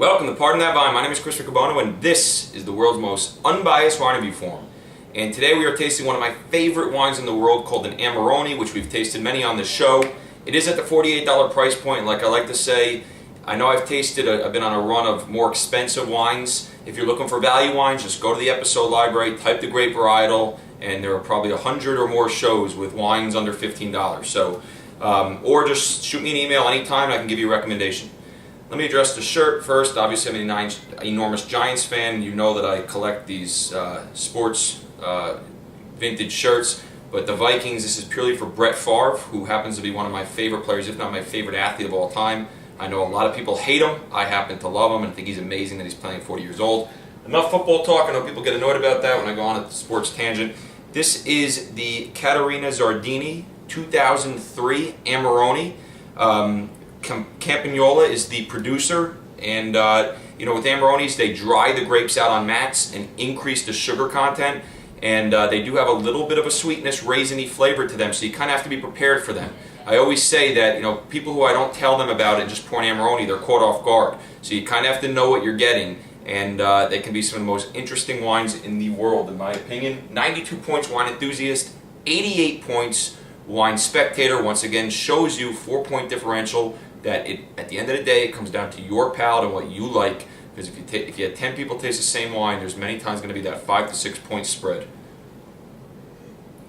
Welcome to Pardon That Vine. My name is Riccobono, and this is the world's most unbiased wine review forum. And today we are tasting one of my favorite wines in the world called an amarone, which we've tasted many on this show. It is at the $48 price point. Like I like to say, I know I've been on a run of more expensive wines. If you're looking for value wines, just go to the episode library, type the grape varietal, and there are probably 100 or more shows with wines under $15. So, or just shoot me an email anytime and I can give you a recommendation. Let me address the shirt first. Obviously, I'm an enormous Giants fan. You know that I collect these sports vintage shirts. But the Vikings, this is purely for Brett Favre, who happens to be one of my favorite players, if not my favorite athlete of all time. I know a lot of people hate him. I happen to love him and think he's amazing that he's playing at 40 years old. Enough football talk. I know people get annoyed about that when I go on a sports tangent. This is the Catherin Zardini 2003 Amarone. Campagnola is the producer, and with Amarones they dry the grapes out on mats and increase the sugar content, and they do have a little bit of a sweetness, raisiny flavor to them, so you kind of have to be prepared for them. I always say that people who I don't tell them about it and just pour an Amarone, they're caught off guard. So you kind of have to know what you're getting, and they can be some of the most interesting wines in the world, in my opinion. 92 points wine enthusiast, 88 points wine spectator. Once again, shows you 4-point differential. That at the end of the day, it comes down to your palate and what you like. Because if you had 10 people taste the same wine, there's many times going to be that 5 to 6 point spread.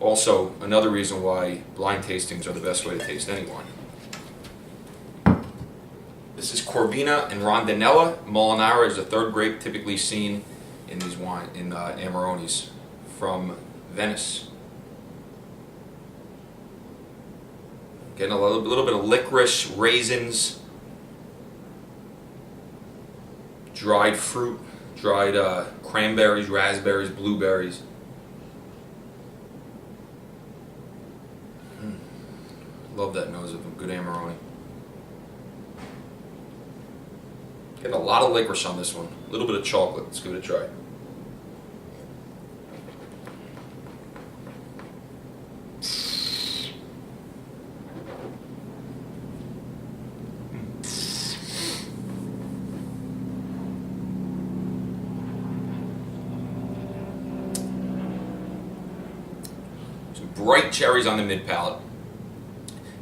Also, another reason why blind tastings are the best way to taste any wine. This is Corvina and Rondinella. Molinara is the third grape typically seen in these Amarones from Venice. Getting a little bit of licorice, raisins, dried fruit, dried cranberries, raspberries, blueberries. Love that nose of a good Amarone. Getting a lot of licorice on this one. A little bit of chocolate. Let's give it a try. Bright cherries on the mid palate.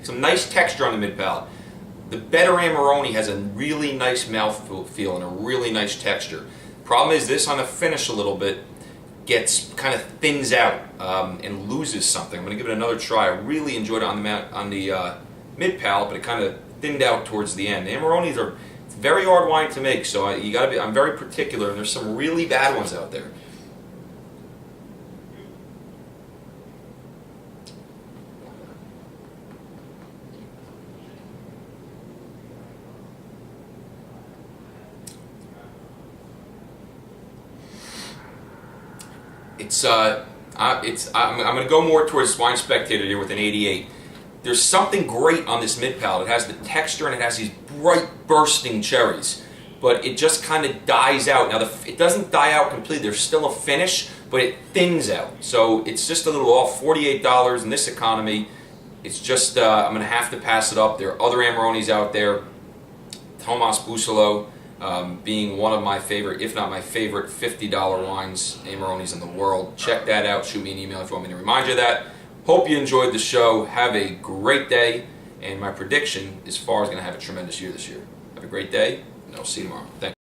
Some nice texture on the mid palate. The better Amarone has a really nice mouthfeel and a really nice texture. Problem is, this on the finish a little bit gets kind of thins out and loses something. I'm going to give it another try. I really enjoyed it on the mid palate, but it kind of thinned out towards the end. Amarones are very hard wine to make, so I'm very particular, and there's some really bad ones out there. I'm going to go more towards wine spectator here with an 88. There's something great on this mid palate. It has the texture and it has these bright bursting cherries, but it just kind of dies out. Now it doesn't die out completely. There's still a finish, but it thins out. So it's just a little off. $48 in this economy. It's just I'm going to have to pass it up. There are other Amarones out there. Tomas Busolo. Being one of my favorite, if not my favorite, $50 wines, Amarones in the world. Check that out. Shoot me an email if you want me to remind you of that. Hope you enjoyed the show. Have a great day. And my prediction is Favre is going to have a tremendous year this year. Have a great day, and I'll see you tomorrow. Thanks.